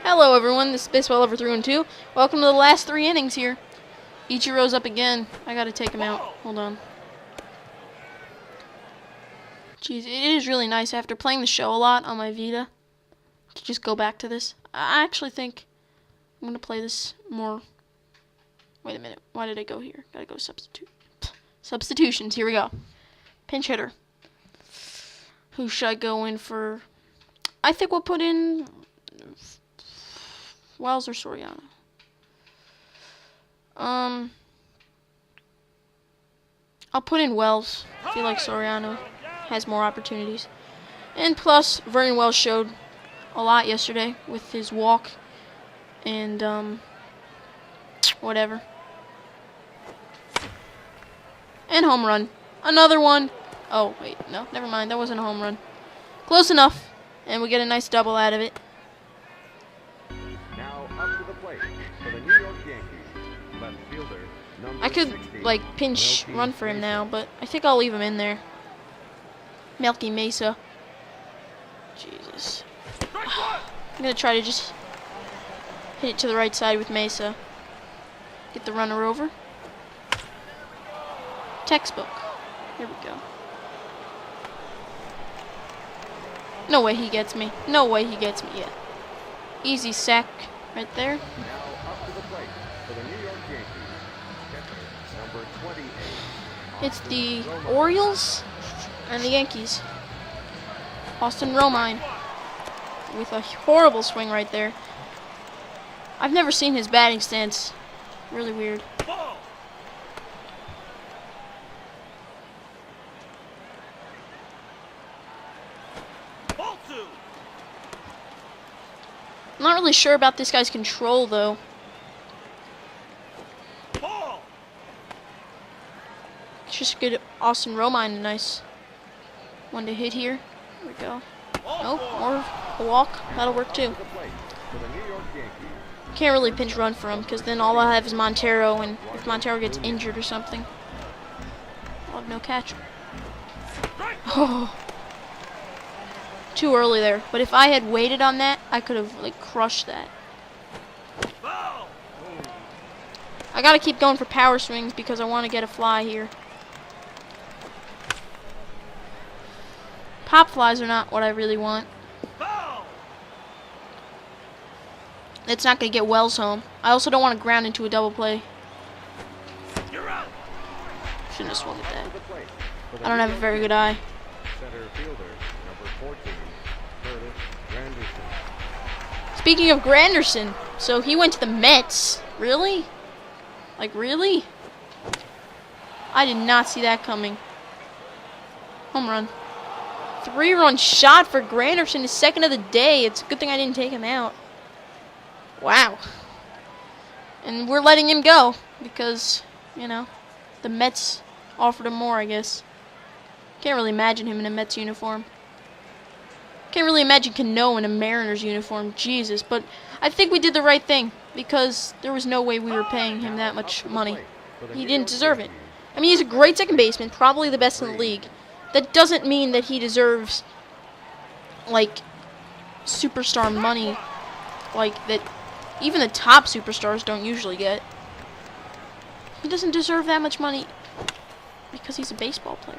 Hello everyone, this is Baseball Lover 3 and 2. Welcome to the last 3 innings here. Ichiro's up again. I gotta take him out. Hold on. Jeez, it is really nice after playing the show a lot on my Vita to just go back to this. I actually think I'm gonna play this more. Wait a minute, why did I go here? Gotta go substitute. Substitutions, here we go. Pinch hitter. Who should I go in for? I think we'll put in Wells or Soriano. I'll put in Wells. I feel like Soriano has more opportunities. And plus, Vernon Wells showed a lot yesterday with his walk and whatever. And home run. Another one. Oh, wait, no, never mind. That wasn't a home run. Close enough. And we get a nice double out of it. Now up to the plate for the New York Yankees. Left fielder, number I could, 60, like, pinch run for him now, but I think I'll leave him in there. Melky Mesa. Jesus. I'm going to try to just hit it to the right side with Mesa. Get the runner over. Textbook. Here we go. No way he gets me. No way he gets me yet. Easy sack right there. Now up to the plate for the New York Yankees. Catcher, number 28. It's the Orioles and the Yankees. Austin Romine with a horrible swing right there. I've never seen his batting stance. Really weird. I'm not really sure about this guy's control, though. It's just good. Austin Romine, a nice one to hit here. There we go. Nope, or a walk. That'll work too. Can't really pinch run for him because then all I have is Montero, and if Montero gets injured or something, I'll have no catch. Oh. Too early there, but if I had waited on that, I could have like crushed that. I gotta keep going for power swings because I want to get a fly here. Pop flies are not what I really want. It's not gonna get Wells home. I also don't want to ground into a double play. Shouldn't have swung at that. I don't have a very good eye. Speaking of Granderson, so he went to the Mets. Really? Like, really? I did not see that coming. Home run. 3-run shot for Granderson, his second of the day. It's a good thing I didn't take him out. Wow. And we're letting him go because, you know, the Mets offered him more, I guess. Can't really imagine him in a Mets uniform. Can't really imagine Cano in a Mariners uniform. Jesus. But I think we did the right thing because there was no way we were paying him that much money. He didn't deserve it. I mean, he's a great second baseman, probably the best in the league. That doesn't mean that he deserves, like, superstar money like that even the top superstars don't usually get. He doesn't deserve that much money because he's a baseball player.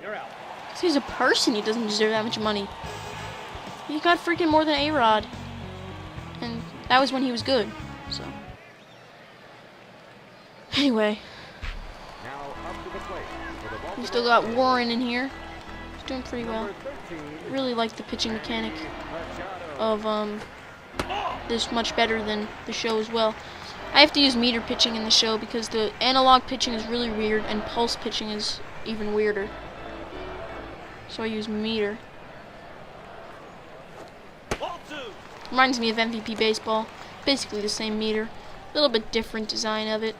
Because he's a person, he doesn't deserve that much money. He got freaking more than A-Rod. And that was when he was good, so. Anyway. We still got Warren in here. He's doing pretty well. Really like the pitching mechanic of this much better than the show as well. I have to use meter pitching in the show because the analog pitching is really weird and pulse pitching is even weirder. So I use meter. Reminds me of MVP baseball. Basically the same meter. A little bit different design of it.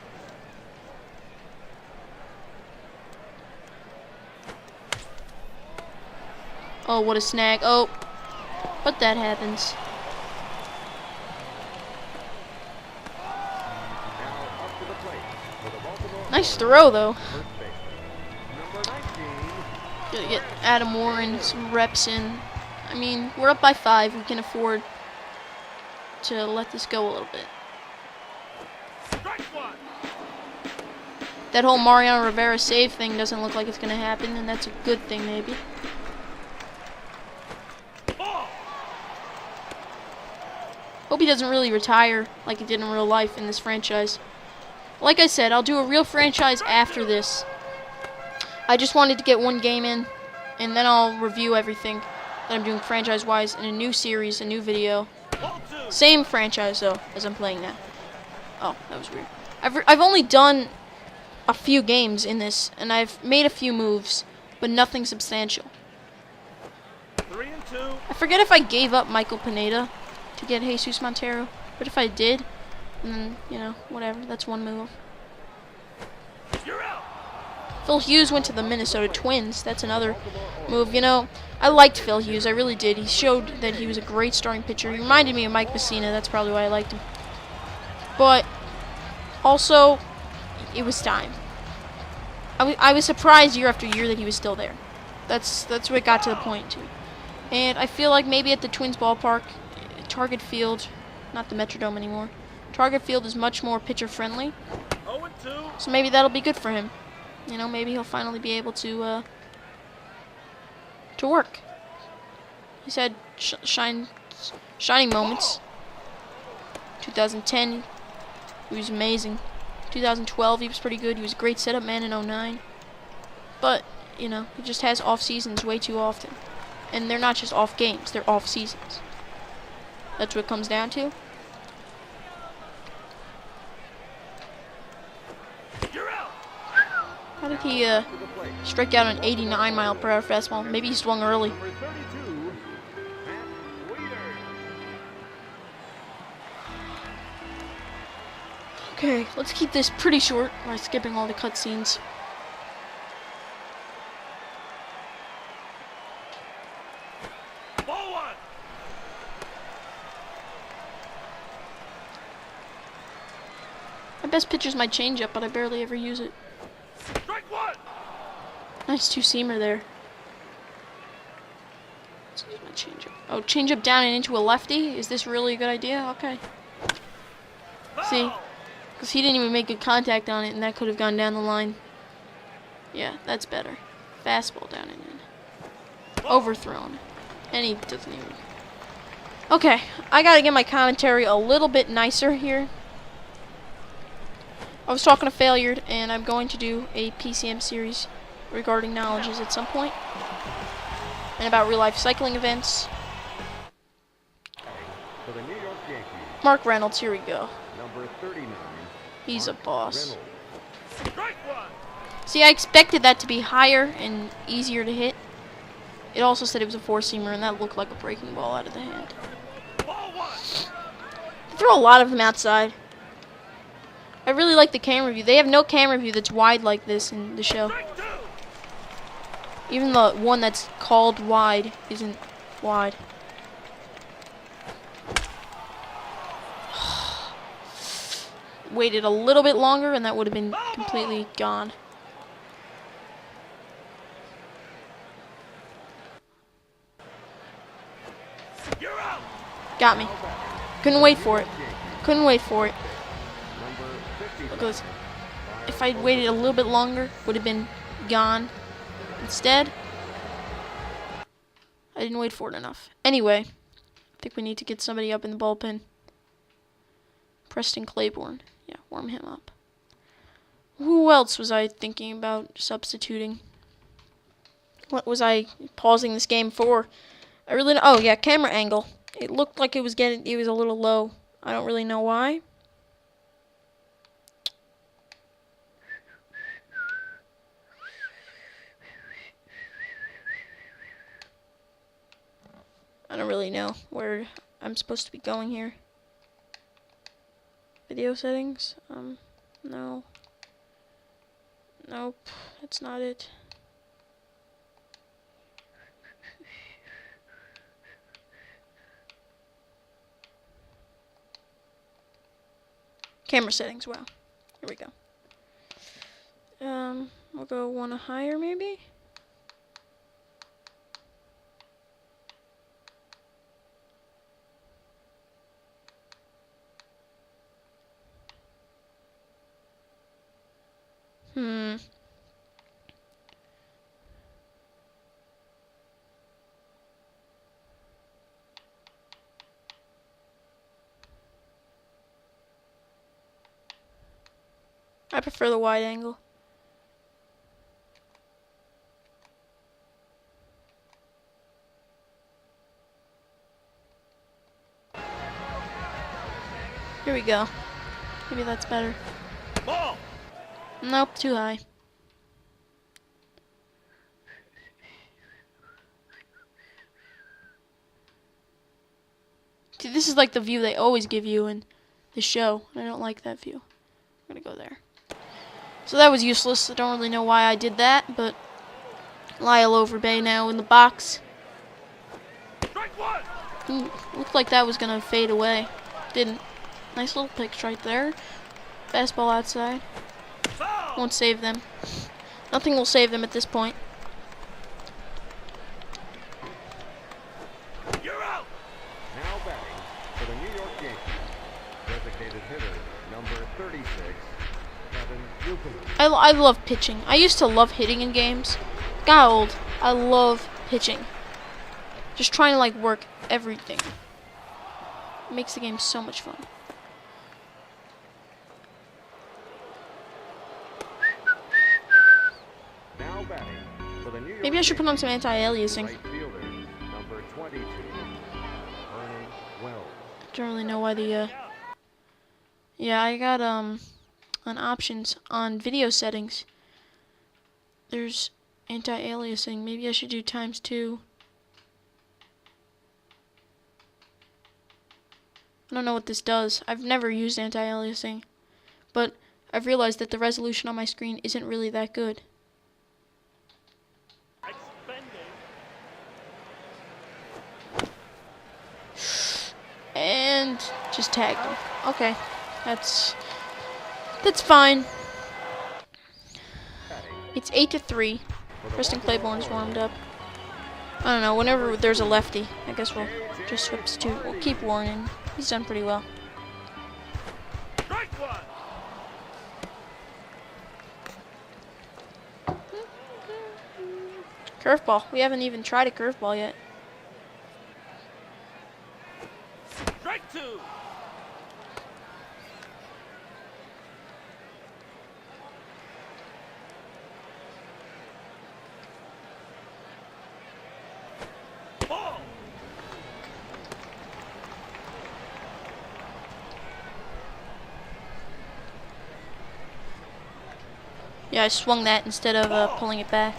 Oh, what a snag. Oh, but that happens. Nice throw, though. Gotta get Adam Warren some reps in. I mean, we're up by 5. We can afford to let this go a little bit. That whole Mariano Rivera save thing doesn't look like it's going to happen, and that's a good thing, maybe. Hope he doesn't really retire like he did in real life in this franchise. Like I said, I'll do a real franchise after this. I just wanted to get one game in, and then I'll review everything that I'm doing franchise-wise in a new series, a new video. Same franchise, though, as I'm playing now. Oh, that was weird. I've only done a few games in this, and I've made a few moves, but nothing substantial. 3-2. I forget if I gave up Michael Pineda to get Jesus Montero, but if I did, then, you know, whatever, that's one move. Phil Hughes went to the Minnesota Twins. That's another move. You know, I liked Phil Hughes. I really did. He showed that he was a great starting pitcher. He reminded me of Mike Messina. That's probably why I liked him. But also, it was time. I was surprised year after year that he was still there. That's what it got to the point, too. And I feel like maybe at the Twins ballpark, Target Field, not the Metrodome anymore, Target Field is much more pitcher-friendly. 0-2. So maybe that'll be good for him. You know, maybe he'll finally be able to work. He's had shining moments. 2010, he was amazing. 2012, he was pretty good. He was a great setup man in 09. But, you know, he just has off seasons way too often. And they're not just off games, they're off seasons. That's what it comes down to. How did he strike out an 89-mile-per-hour fastball? Maybe he swung early. Number 32, Matt Weeder. Okay, let's keep this pretty short by skipping all the cutscenes. Ball one. My best pitch is my changeup, but I barely ever use it. Strike one. Nice two-seamer there. Let's use my changeup. Oh, changeup down and into a lefty? Is this really a good idea? Okay. See? Because he didn't even make good contact on it, and that could have gone down the line. Yeah, that's better. Fastball down and in. Overthrown. And he doesn't even... Okay, I gotta get my commentary a little bit nicer here. I was talking to Failured, and I'm going to do a PCM series regarding knowledges at some point. And about real-life cycling events. For the New York Yankees, Mark Reynolds, here we go. number 39. He's a boss. Reynolds. Strike one. See, I expected that to be higher and easier to hit. It also said it was a four-seamer, and that looked like a breaking ball out of the hand. Ball one. They throw a lot of them outside. I really like the camera view. They have no camera view that's wide like this in the show. Strike two. Even the one that's called wide isn't wide. Waited a little bit longer, and that would have been completely gone. You're out. Got me. Couldn't wait for it. Couldn't wait for it. Number 50. Because if I'd waited a little bit longer, would have been gone. Instead, I didn't wait for it enough. Anyway, I think we need to get somebody up in the bullpen. Preston Claiborne. Yeah, warm him up. Who else was I thinking about substituting? What was I pausing this game for? I really don't. Oh yeah, camera angle. It looked like it was a little low. I don't really know why. I don't really know where I'm supposed to be going here. Video settings? No. Nope, that's not it. Camera settings, wow. Here we go. We'll go one higher maybe? Hmm. I prefer the wide angle. Here we go. Maybe that's better. Ball. Nope, too high. See, this is like the view they always give you in the show. I don't like that view. I'm gonna go there. So that was useless. I don't really know why I did that, but Lyle Overbay now in the box. Strike one. Looked like that was gonna fade away. Didn't. Nice little pitch right there. Fastball outside. Foul. Won't save them. Nothing will save them at this point. You're out. Now batting for the New York Yankees, designated hitter number 36, Kevin Newcomb. I love pitching. I used to love hitting in games. Got old. I love pitching. Just trying to like work everything. It makes the game so much fun. Now batting for the New York Maybe I should put on some anti-aliasing. right fielder number 22, Vernon Wells. Don't really know why the yeah, I got on options on video settings. There's anti-aliasing. Maybe I should do ×2. I don't know what this does. I've never used anti-aliasing, but I've realized that the resolution on my screen isn't really that good. And just tagged him. Okay, that's fine. It's 8-3. Preston Claiborne is warmed up. I don't know. Whenever there's a lefty, I guess we'll just substitute. We'll keep Warren. He's done pretty well. Strike one. Curveball. We haven't even tried a curveball yet. Strike two. Ball. Yeah, I swung that instead of pulling it back.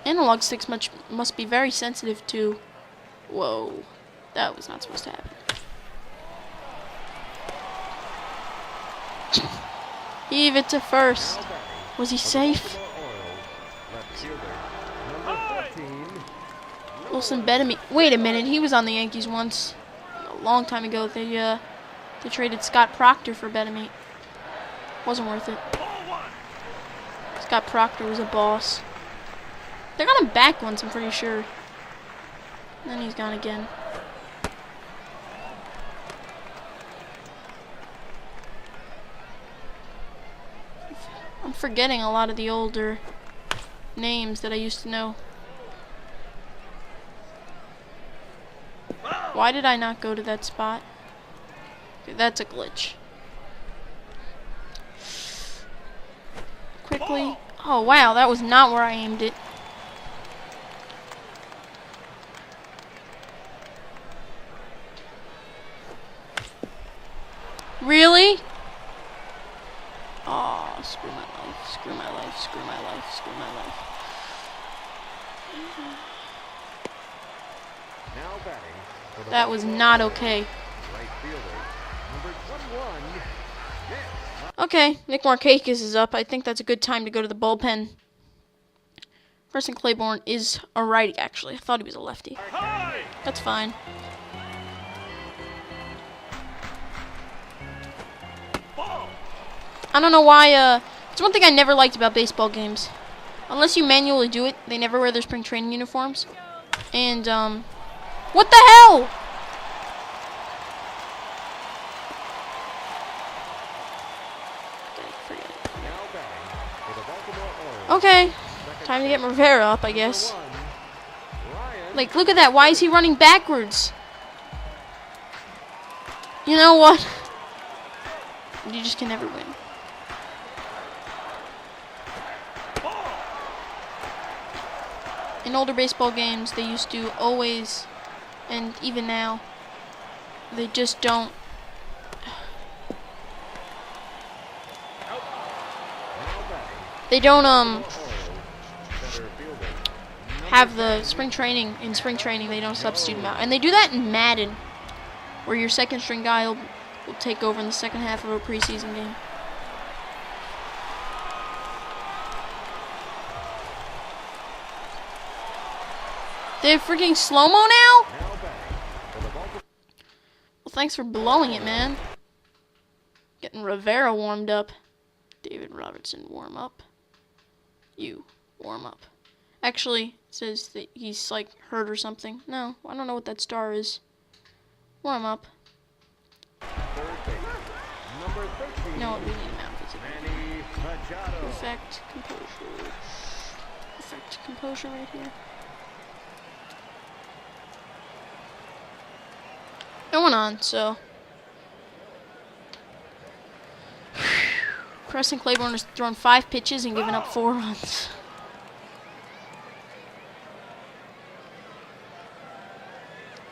Analog sticks must be very sensitive to... Whoa. That was not supposed to happen. Heave it to first. Was he safe? Left fielder number 14. Wilson Bettamy. Wait a minute. He was on the Yankees once. A long time ago. They traded Scott Proctor for Bettamy. Wasn't worth it. Ball one. Scott Proctor was a boss. They got him back once, I'm pretty sure. And then he's gone again. I'm forgetting a lot of the older names that I used to know. Why did I not go to that spot? Okay, that's a glitch. Quickly. Oh, wow, that was not where I aimed it. Really? Oh, screw my life, screw my life, screw my life, screw my life. Now batting for the That was not okay. right fielder number 21. Nick. Okay, Nick Markakis is up. I think that's a good time to go to the bullpen. Preston Claiborne is a righty, actually. I thought he was a lefty. High. That's fine. Ball. I don't know why, it's one thing I never liked about baseball games. Unless you manually do it, they never wear their spring training uniforms. And, what the hell? Okay, time to get Rivera up, I guess. Ryan. Like, look at that. Why is he running backwards? You know what? You just can never win. In older baseball games, they used to always, and even now, they just don't. They don't have the spring training. In spring training, they don't substitute them out, and they do that in Madden, where your second string guy will take over in the second half of a preseason game. They have freaking slow-mo now? Well, thanks for blowing it, man. Getting Rivera warmed up. David Robertson, warm up. You, warm up. Actually, it says that he's, like, hurt or something. No, I don't know what that star is. Warm up. No, we need him out. Perfect composure. Perfect composure right here. No one on, so. Preston Claiborne has thrown 5 pitches and given up 4 runs.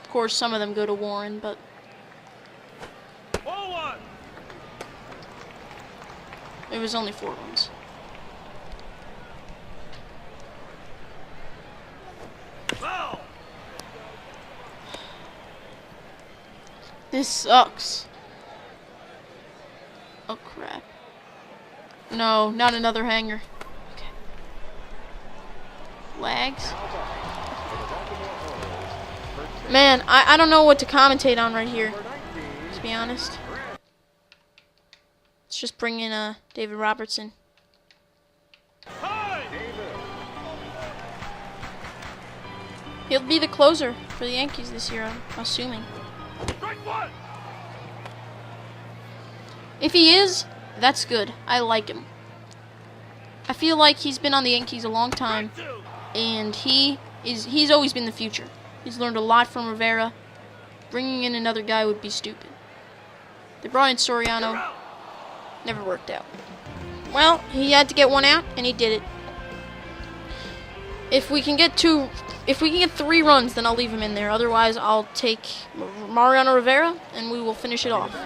Of course, some of them go to Warren, but. It was only 4 runs. This sucks. Oh crap. No, not another hanger. Okay. Lags. Man, I don't know what to commentate on right here, to be honest. Let's just bring in David Robertson. He'll be the closer for the Yankees this year, I'm assuming. If he is, that's good. I like him. I feel like he's been on the Yankees a long time, and he's always been the future. He's learned a lot from Rivera. Bringing in another guy would be stupid. They brought in Soriano. Never worked out. Well, he had to get 1 out, and he did it. If we can get 3 runs, then I'll leave him in there. Otherwise, I'll take Mariano Rivera, and we will finish it off.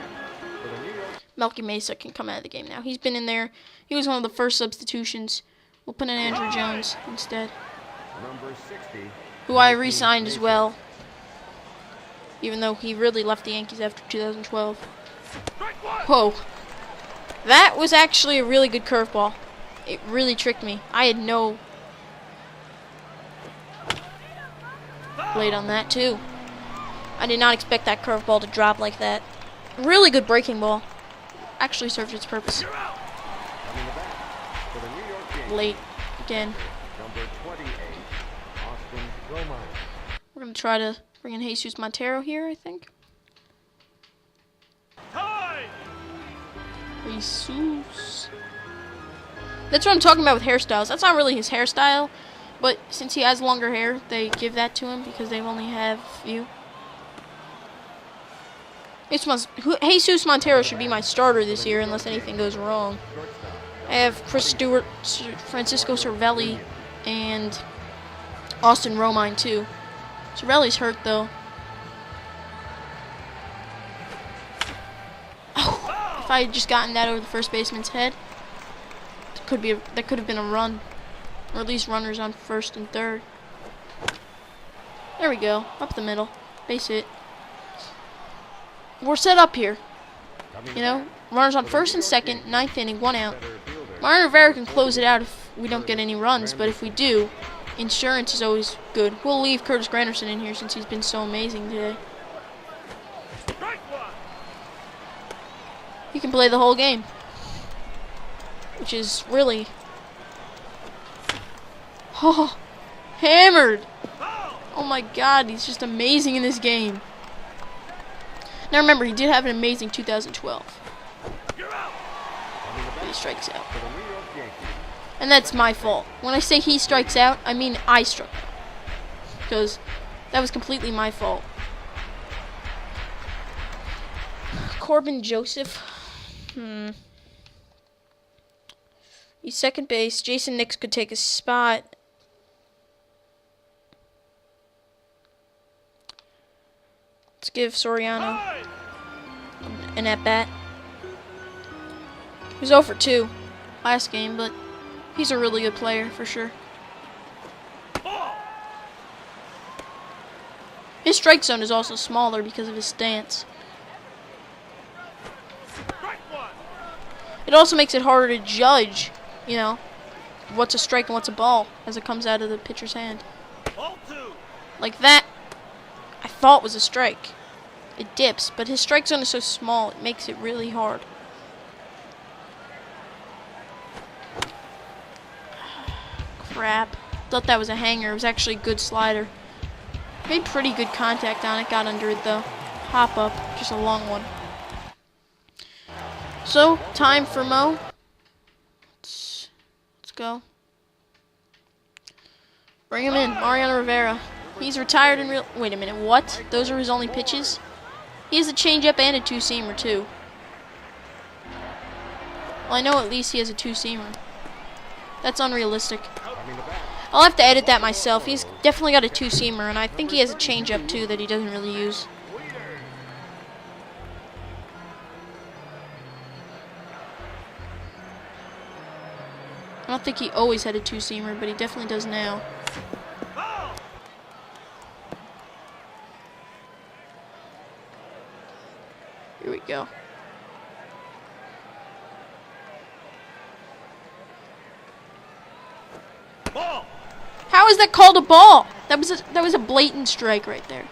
Melky Mesa can come out of the game now. He's been in there. He was one of the first substitutions. We'll put in Andrew Jones instead, who I re-signed as well, even though he really left the Yankees after 2012. Whoa. That was actually a really good curveball. It really tricked me. I had no blade on that, too. I did not expect that curveball to drop like that. Really good breaking ball. Actually served its purpose. Late again. We're going to try to bring in Jesus Montero here, I think. Jesus. That's what I'm talking about with hairstyles. That's not really his hairstyle, but since he has longer hair, they give that to him because they only have a few. Jesus Montero should be my starter this year unless anything goes wrong. I have Chris Stewart, Francisco Cervelli, and Austin Romine too. Cervelli's hurt though. Oh, if I had just gotten that over the first baseman's head, that could have been a run, or at least runners on first and third. There we go, up the middle, base hit. We're set up here. You know, runners on first and second, 9th inning, 1 out. Mariano Rivera can close it out if we don't get any runs, but if we do, insurance is always good. We'll leave Curtis Granderson in here since he's been so amazing today. He can play the whole game, which is really... Oh, hammered! Oh my god, he's just amazing in this game. Now remember, he did have an amazing 2012. But he strikes out. And that's my fault. When I say he strikes out, I mean I struck out. Because that was completely my fault. Corbin Joseph. He's second base. Jason Nix could take his spot. Let's give Soriano an at-bat. He was 0 for 2 last game, but he's a really good player for sure. His strike zone is also smaller because of his stance. It also makes it harder to judge, you know, what's a strike and what's a ball as it comes out of the pitcher's hand. Like that, I thought was a strike. It dips, but his strike zone is so small, it makes it really hard. Crap. Thought that was a hanger. It was actually a good slider. Made pretty good contact on it. Got under it though. Hop up. Just a long one. So, time for Mo. Let's go. Bring him in. Mariano Rivera. He's retired in real... Wait a minute. What? Those are his only pitches? He has a changeup and a two-seamer too. Well, I know at least he has a two-seamer. That's unrealistic. I'll have to edit that myself. He's definitely got a two-seamer, and I think he has a changeup too that he doesn't really use. I don't think he always had a two-seamer, but he definitely does now. Here we go. Ball. How is that called a ball? That was a blatant strike right there.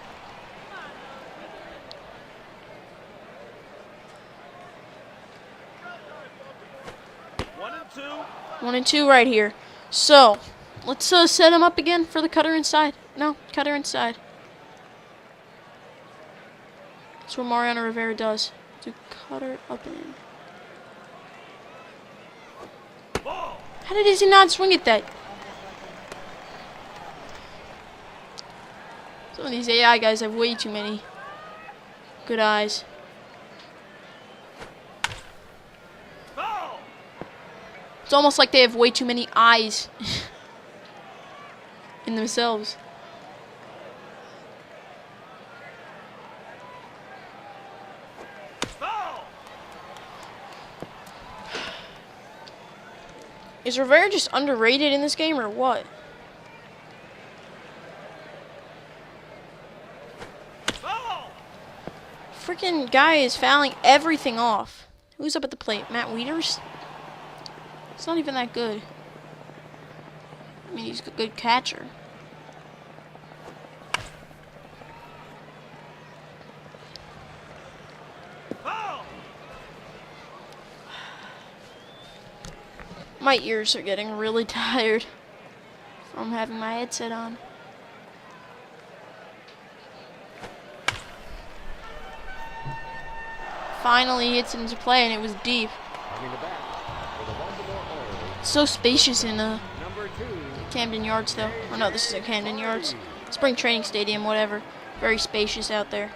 One and two right here. So, let's set him up again for the cutter inside. No, cutter inside. That's what Mariano Rivera does. Do cutter up and in. How did he not swing at that? Some of these AI guys have way too many good eyes. It's almost like they have way too many eyes in themselves. Is Rivera just underrated in this game or what? Freaking guy is fouling everything off. Who's up at the plate? Matt Wieters? It's not even that good. I mean, he's a good catcher. My ears are getting really tired from having my headset on. Finally hits into play and it was deep. So spacious in Camden Yards though. Oh no, this isn't Camden Yards. Spring Training Stadium, whatever. Very spacious out there.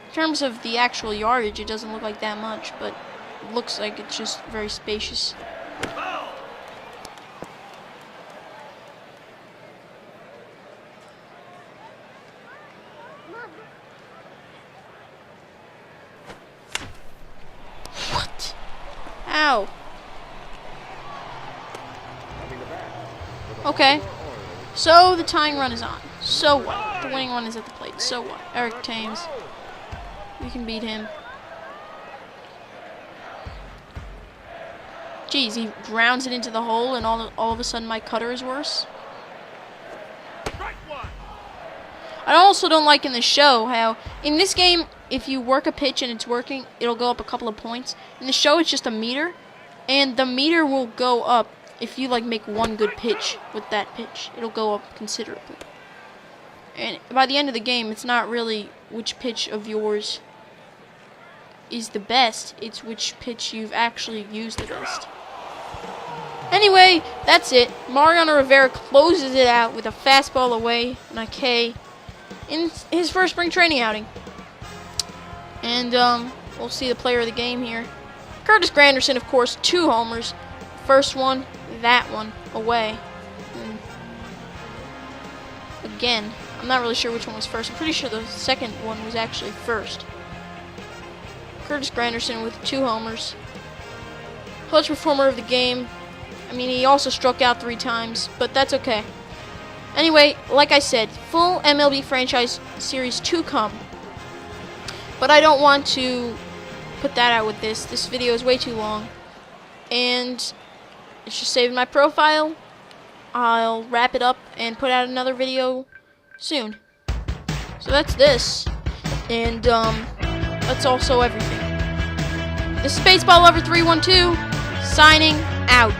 In terms of the actual yardage, it doesn't look like that much, but it looks like it's just very spacious. What? Ow. Okay. So the tying run is on. So what? The winning one is at the plate. So what? Eric Thames. We can beat him. Jeez, he grounds it into the hole and all of a sudden my cutter is worse. I also don't like in the show how, in this game, if you work a pitch and it's working, it'll go up a couple of points. In the show, it's just a meter, and the meter will go up if you, like, make one good pitch with that pitch. It'll go up considerably. And by the end of the game, it's not really which pitch of yours is the best, it's which pitch you've actually used the best. Anyway, that's it. Mariano Rivera closes it out with a fastball away on a K in his first spring training outing. And we'll see the player of the game here. Curtis Granderson, of course, 2 homers. First one, that one, away. And again, I'm not really sure which one was first. I'm pretty sure the second one was actually first. Curtis Granderson with 2 homers. Clutch performer of the game. I mean, he also struck out 3 times, but that's okay. Anyway, like I said, full MLB franchise series to come. But I don't want to put that out with this. This video is way too long. And it's just saving my profile. I'll wrap it up and put out another video soon. So that's this. And that's also everything. This is Baseball Lover 312 signing out.